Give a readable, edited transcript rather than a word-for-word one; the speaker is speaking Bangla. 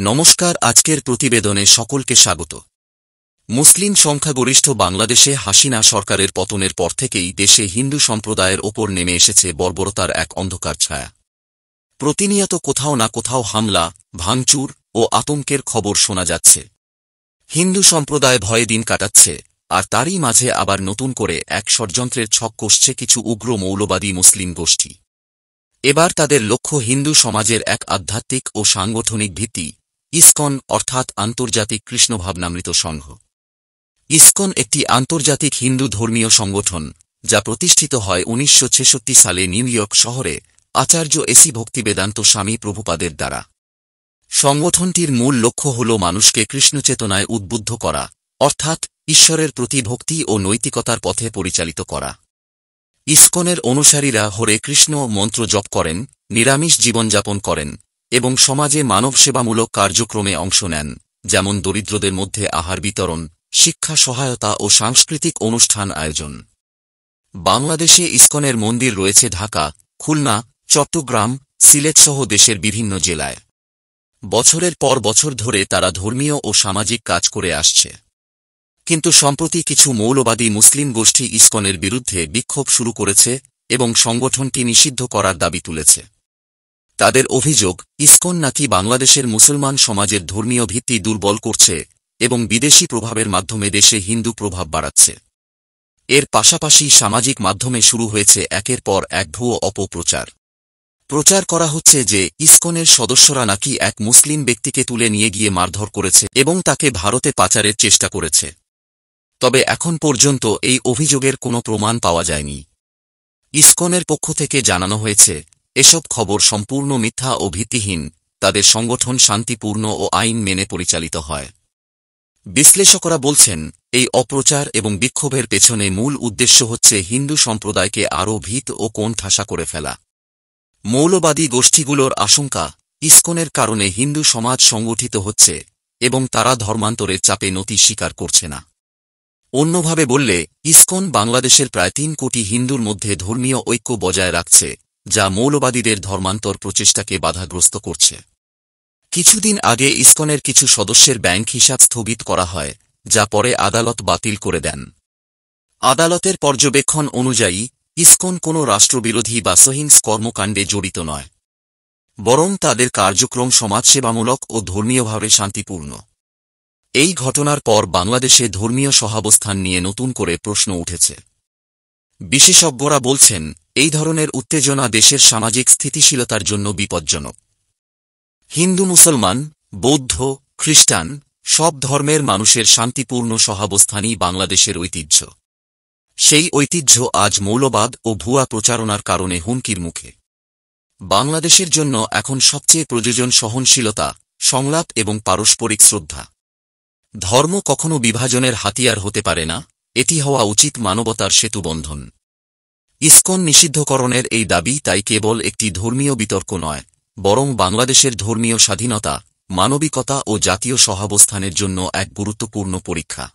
নমস্কার, আজকের প্রতিবেদনে সকলকে স্বাগত। মুসলিম সংখ্যাগরিষ্ঠ বাংলাদেশে হাসিনা সরকারের পতনের পর থেকেই দেশে হিন্দু সম্প্রদায়ের ওপর নেমে এসেছে বর্বরতার এক অন্ধকার ছায়া। প্রতিনিয়ত কোথাও না কোথাও হামলা, ভাঙচুর ও আতঙ্কের খবর শোনা যাচ্ছে। হিন্দু সম্প্রদায় ভয়ে দিন কাটাচ্ছে, আর তারই মাঝে আবার নতুন করে এক ষড়যন্ত্রের ছক কষছে কিছু উগ্র মৌলবাদী মুসলিম গোষ্ঠী। এবার তাদের লক্ষ্য হিন্দু সমাজের এক আধ্যাত্মিক ও সাংগঠনিক ভিত্তি, ইসকন অর্থাৎ আন্তর্জাতিক কৃষ্ণভাবনামৃত সংঘ। ইসকন একটি আন্তর্জাতিক হিন্দু ধর্মীয় সংগঠন, যা প্রতিষ্ঠিত হয় 1966 সালে নিউ ইয়র্ক শহরে আচার্য এসি ভক্তিবেদান্ত স্বামী প্রভুপাদের দ্বারা। সংগঠনটির মূল লক্ষ্য হল মানুষকে কৃষ্ণচেতনায় উদ্বুদ্ধ করা, অর্থাৎ ঈশ্বরের প্রতি ভক্তি ও নৈতিকতার পথে পরিচালিত করা। ইসকনের অনুসারীরা হরে কৃষ্ণ মন্ত্র জপ করেন, নিরামিষ জীবনযাপন করেন এবং সমাজে মানবসেবামূলক কার্যক্রমে অংশ নেন, যেমন দরিদ্রদের মধ্যে আহার বিতরণ, শিক্ষা সহায়তা ও সাংস্কৃতিক অনুষ্ঠান আয়োজন। বাংলাদেশে ইসকনের মন্দির রয়েছে ঢাকা, খুলনা, চট্টগ্রাম, সিলেটসহ দেশের বিভিন্ন জেলায়। বছরের পর বছর ধরে তারা ধর্মীয় ও সামাজিক কাজ করে আসছে। কিন্তু সম্প্রতি কিছু মৌলবাদী মুসলিম গোষ্ঠী ইসকনের বিরুদ্ধে বিক্ষোভ শুরু করেছে এবং সংগঠনটি নিষিদ্ধ করার দাবি তুলেছে। তাদের অভিযোগ, ইসকন নাকি বাংলাদেশের মুসলমান সমাজের ধর্মীয় ভিত্তি দুর্বল করছে এবং বিদেশি প্রভাবের মাধ্যমে দেশে হিন্দু প্রভাব বাড়াচ্ছে। এর পাশাপাশি সামাজিক মাধ্যমে শুরু হয়েছে একের পর এক ভুয়ো অপপ্রচার। প্রচার করা হচ্ছে যে ইসকনের সদস্যরা নাকি এক মুসলিম ব্যক্তিকে তুলে নিয়ে গিয়ে মারধর করেছে এবং তাকে ভারতে পাচারের চেষ্টা করেছে। তবে এখন পর্যন্ত এই অভিযোগের কোনো প্রমাণ পাওয়া যায়নি। ইসকনের পক্ষ থেকে জানানো হয়েছে, এসব খবর সম্পূর্ণ মিথ্যা ও ভিত্তিহীন, তাদের সংগঠন শান্তিপূর্ণ ও আইন মেনে পরিচালিত হয়। বিশ্লেষকরা বলছেন, এই অপপ্রচার এবং বিক্ষোভের পেছনে মূল উদ্দেশ্য হচ্ছে হিন্দু সম্প্রদায়কে আরও ভীত ও কোণঠাসা করে ফেলা। মৌলবাদী গোষ্ঠীগুলোর আশঙ্কা, ইসকনের কারণে হিন্দু সমাজ সংগঠিত হচ্ছে এবং তারা ধর্মান্তরের চাপে নতি স্বীকার করছে না। অন্যভাবে বললে, ইসকন বাংলাদেশের প্রায় 3 কোটি হিন্দুর মধ্যে ধর্মীয় ঐক্য বজায় রাখছে, যা মৌলবাদীদের ধর্মান্তর প্রচেষ্টাকে বাধাগ্রস্ত করছে। কিছুদিন আগে ইসকনের কিছু সদস্যের ব্যাংক হিসাব স্থগিত করা হয়, যা পরে আদালত বাতিল করে দেন। আদালতের পর্যবেক্ষণ অনুযায়ী ইসকন কোনো রাষ্ট্রবিরোধী বা সহিংস কর্মকাণ্ডে জড়িত নয়, বরং তাদের কার্যক্রম সমাজসেবামূলক ও ধর্মীয়ভাবে শান্তিপূর্ণ। এই ঘটনার পর বাংলাদেশে ধর্মীয় সহাবস্থান নিয়ে নতুন করে প্রশ্ন উঠেছে। বিশেষজ্ঞরা বলছেন, এই ধরনের উত্তেজনা দেশের সামাজিক স্থিতিশীলতার জন্য বিপজ্জনক। হিন্দু, মুসলমান, বৌদ্ধ, খ্রিস্টান সব ধর্মের মানুষের শান্তিপূর্ণ সহাবস্থানই বাংলাদেশের ঐতিহ্য। সেই ঐতিহ্য আজ মৌলবাদ ও ভুয়া প্রচারণার কারণে হুমকির মুখে। বাংলাদেশের জন্য এখন সবচেয়ে প্রয়োজন সহনশীলতা, সংলাপ এবং পারস্পরিক শ্রদ্ধা। ধর্ম কখনো বিভাজনের হাতিয়ার হতে পারে না, এটি হওয়া উচিত মানবতার সেতুবন্ধন। ইসকন নিষিদ্ধকরণের এই দাবি তাই কেবল একটি ধর্মীয় বিতর্ক নয়, বরং বাংলাদেশের ধর্মীয় স্বাধীনতা, মানবিকতা ও জাতীয় সহাবস্থানের জন্য এক গুরুত্বপূর্ণ পরীক্ষা।